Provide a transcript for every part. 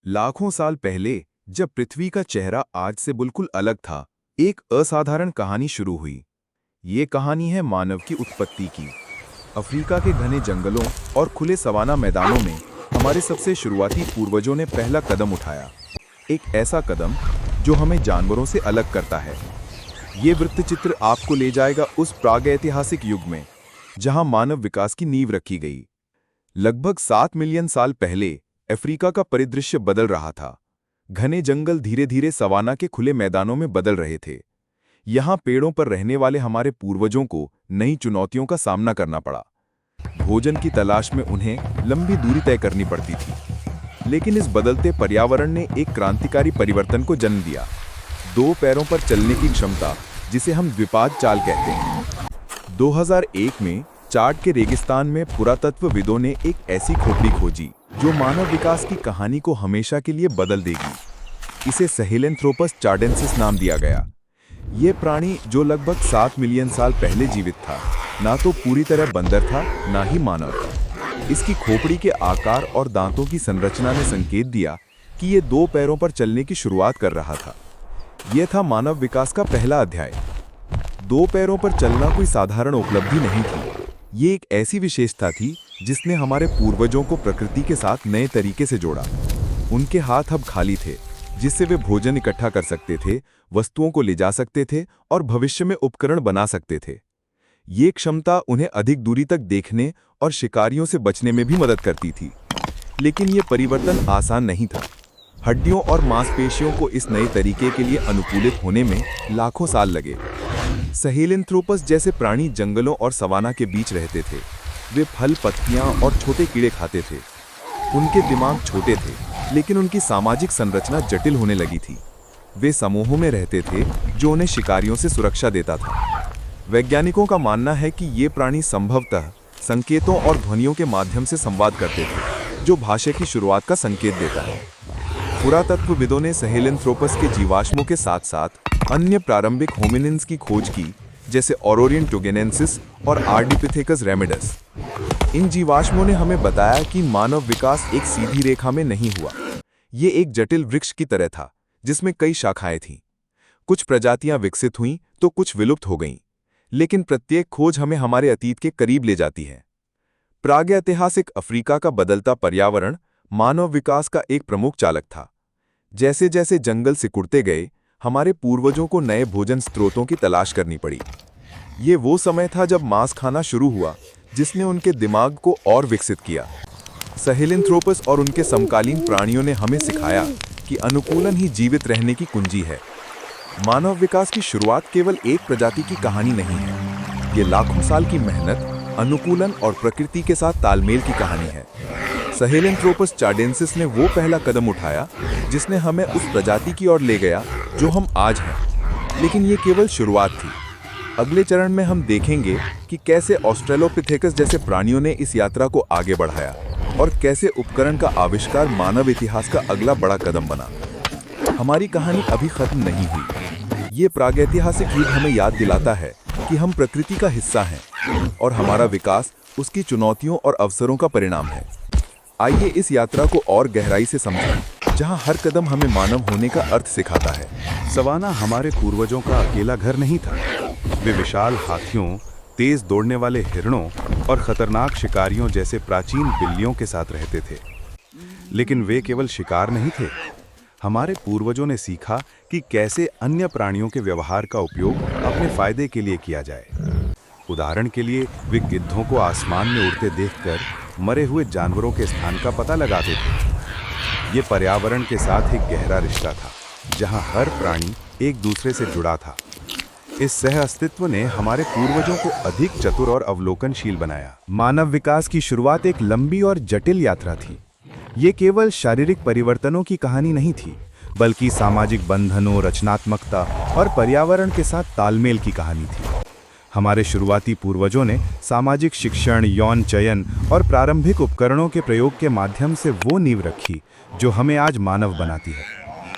लाखों साल पहले जब पृथ्वी का चेहरा आज से बिल्कुल अलग था, एक असाधारण कहानी शुरू हुई। ये कहानी है मानव की उत्पत्ति की। अफ्रीका के घने जंगलों और खुले सवाना मैदानों में हमारे सबसे शुरुआती पूर्वजों ने पहला कदम उठाया। एक ऐसा कदम जो हमें जानवरों से अलग करता है। ये वृत्तचित्र आपको ले जाएगा उस प्रागैतिहासिक युग में जहां मानव विकास की नींव रखी गई। लगभग 7 मिलियन साल पहले अफ्रीका का परिदृश्य बदल रहा था। घने जंगल धीरे धीरे सवाना के खुले मैदानों में बदल रहे थे। यहाँ पेड़ों पर रहने वाले हमारे पूर्वजों को नई चुनौतियों का सामना करना पड़ा। भोजन की तलाश में उन्हें लंबी दूरी तय करनी पड़ती थी। लेकिन इस बदलते पर्यावरण ने एक क्रांतिकारी परिवर्तन को जन्म दिया। 2 पैरों पर चलने की क्षमता, जिसे हम द्विपाद चाल कहते हैं। 2001 में चाड के रेगिस्तान में पुरातत्वविदों ने एक ऐसी खोपड़ी खोजी जो मानव विकास की कहानी को हमेशा के लिए बदल देगी। इसे सहेलेंथ्रोपस चार्डेंसिस नाम दिया गया। ये प्राणी, जो लगभग 7 मिलियन साल पहले जीवित था, ना तो पूरी तरह बंदर था, ना ही मानव। इसकी खोपड़ी के आकार और दांतों की संरचना ने संकेत दिया कि ये 2 पैरों पर चलने की शुरुआत कर रहा था। यह था मानव विकास का पहला अध्याय। 2 पैरों पर चलना कोई साधारण उपलब्धि नहीं थी। ये एक ऐसी विशेषता थी जिसने हमारे पूर्वजों को प्रकृति के साथ नए तरीके से जोड़ा। उनके हाथ अब खाली थे, जिससे वे भोजन इकट्ठा कर सकते थे, वस्तुओं को ले जा सकते थे और भविष्य में उपकरण बना सकते थे। ये क्षमता उन्हें अधिक दूरी तक देखने और शिकारियों से बचने में भी मदद करती थी। लेकिन ये परिवर्तन आसान नहीं था। हड्डियों और मांसपेशियों को इस नए तरीके के लिए अनुकूलित होने में लाखों साल लगे। सहेलेंथ्रोपस जैसे प्राणी जंगलों और सवाना के बीच रहते थे। वे फल, पत्तियां और छोटे कीड़े खाते थे। उनके दिमाग छोटे थे, लेकिन उनकी सामाजिक संरचना जटिल होने लगी थी। वे समूहों में रहते थे, जो उन्हें शिकारियों से सुरक्षा देता था। वैज्ञानिकों का मानना है कि ये प्राणी संभवतः संकेतों और ध्वनियों के माध्यम से संवाद करते थे, जो भाषा की शुरुआत का संकेत देता है। पुरातत्वविदों ने सहेलेंथ्रोपस के जीवाश्मों के साथ साथ अन्य प्रारंभिक होमिनिन्स की खोज की, जैसे ओरोरियंटोगेनेंसिस और आर्डिपिथेकस रेमिडस। इन जीवाश्मों ने हमें बताया कि मानव विकास एक सीधी रेखा में नहीं हुआ। ये एक जटिल वृक्ष की तरह था, जिसमें कई शाखाएं थीं। कुछ प्रजातियां विकसित हुईं तो कुछ विलुप्त हो गईं, लेकिन प्रत्येक खोज हमें हमारे अतीत के करीब ले जाती है। प्रागैतिहासिक अफ्रीका का बदलता पर्यावरण मानव विकास का एक प्रमुख चालक था। जैसे जैसे जंगल सिकुड़ते गए, हमारे पूर्वजों को नए भोजन स्रोतों की तलाश करनी पड़ी। ये वो समय था जब मांस खाना शुरू हुआ, जिसने उनके दिमाग को और विकसित किया। सहेलेंथ्रोपस और उनके समकालीन प्राणियों ने हमें सिखाया कि अनुकूलन ही जीवित रहने की कुंजी है। मानव विकास की शुरुआत केवल एक प्रजाति की कहानी नहीं है। ये लाखों साल की मेहनत, अनुकूलन और प्रकृति के साथ तालमेल की कहानी है। सहेलेंथ्रोपस चार्डेंसिस ने वो पहला कदम उठाया जिसने हमें उस प्रजाति की ओर ले गया जो हम आज हैं। लेकिन ये केवल शुरुआत थी। अगले चरण में हम देखेंगे कि कैसे ऑस्ट्रेलोपिथेकस जैसे प्राणियों ने इस यात्रा को आगे बढ़ाया और कैसे उपकरण का आविष्कार मानव इतिहास का अगला बड़ा कदम बना। हमारी कहानी अभी खत्म नहीं हुई। ये प्रागैतिहासिक युग हमें याद दिलाता है कि हम प्रकृति का हिस्सा हैं और हमारा विकास उसकी चुनौतियों और अवसरों का परिणाम है। आइए इस यात्रा को और गहराई से समझें, जहां हर कदम हमें मानव होने का अर्थ सिखाता है। सवाना हमारे पूर्वजों का अकेला घर नहीं था। वे विशाल हाथियों, तेज दौड़ने वाले हिरणों और खतरनाक शिकारियों जैसे प्राचीन बिल्लियों के साथ रहते थे। लेकिन वे केवल शिकार नहीं थे। हमारे पूर्वजों ने सीखा कि कैसे अन्य प्राणियों के व्यवहार का उपयोग अपने फायदे के लिए किया जाए। उदाहरण के लिए, वे गिद्धों को आसमान में उड़ते देखकर मरे हुए जानवरों के स्थान का पता लगाते थे। ये पर्यावरण के साथ एक गहरा रिश्ता था, जहां हर प्राणी एक दूसरे से जुड़ा था। इस सह अस्तित्व ने हमारे पूर्वजों को अधिक चतुर और अवलोकनशील बनाया। मानव विकास की शुरुआत एक लंबी और जटिल यात्रा थी। ये केवल शारीरिक परिवर्तनों की कहानी नहीं थी, बल्कि सामाजिक बंधनों, रचनात्मकता और पर्यावरण के साथ तालमेल की कहानी थी। हमारे शुरुआती पूर्वजों ने सामाजिक शिक्षण, यौन चयन और प्रारंभिक उपकरणों के प्रयोग के माध्यम से वो नींव रखी जो हमें आज मानव बनाती है।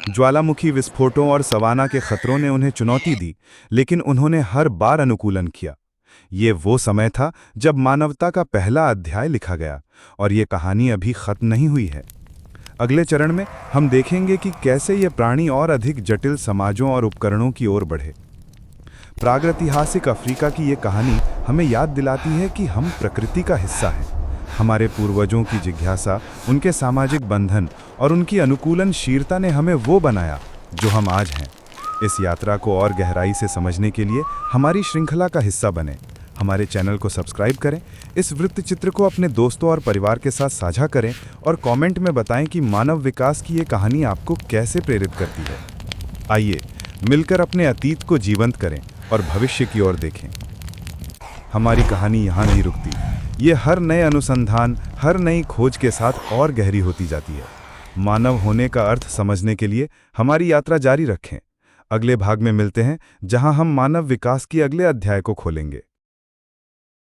ज्वालामुखी विस्फोटों और सवाना के खतरों ने उन्हें चुनौती दी, लेकिन उन्होंने हर बार अनुकूलन किया। ये वो समय था जब मानवता का पहला अध्याय लिखा गया, और ये कहानी अभी खत्म नहीं हुई है। अगले चरण में हम देखेंगे कि कैसे ये प्राणी और अधिक जटिल समाजों और उपकरणों की ओर बढ़े। प्रागैतिहासिक अफ्रीका की ये कहानी हमें याद दिलाती है कि हम प्रकृति का हिस्सा हैं। हमारे पूर्वजों की जिज्ञासा, उनके सामाजिक बंधन और उनकी अनुकूलनशीलता ने हमें वो बनाया जो हम आज हैं। इस यात्रा को और गहराई से समझने के लिए हमारी श्रृंखला का हिस्सा बने। हमारे चैनल को सब्सक्राइब करें, इस वृत्तचित्र को अपने दोस्तों और परिवार के साथ साझा करें और कमेंट में बताएं कि मानव विकास की ये कहानी आपको कैसे प्रेरित करती है। आइए मिलकर अपने अतीत को जीवंत करें और भविष्य की ओर देखें। हमारी कहानी यहाँ नहीं रुकती। ये हर नए अनुसंधान, हर नई खोज के साथ और गहरी होती जाती है। मानव होने का अर्थ समझने के लिए हमारी यात्रा जारी रखें। अगले भाग में मिलते हैं, जहां हम मानव विकास की अगले अध्याय को खोलेंगे।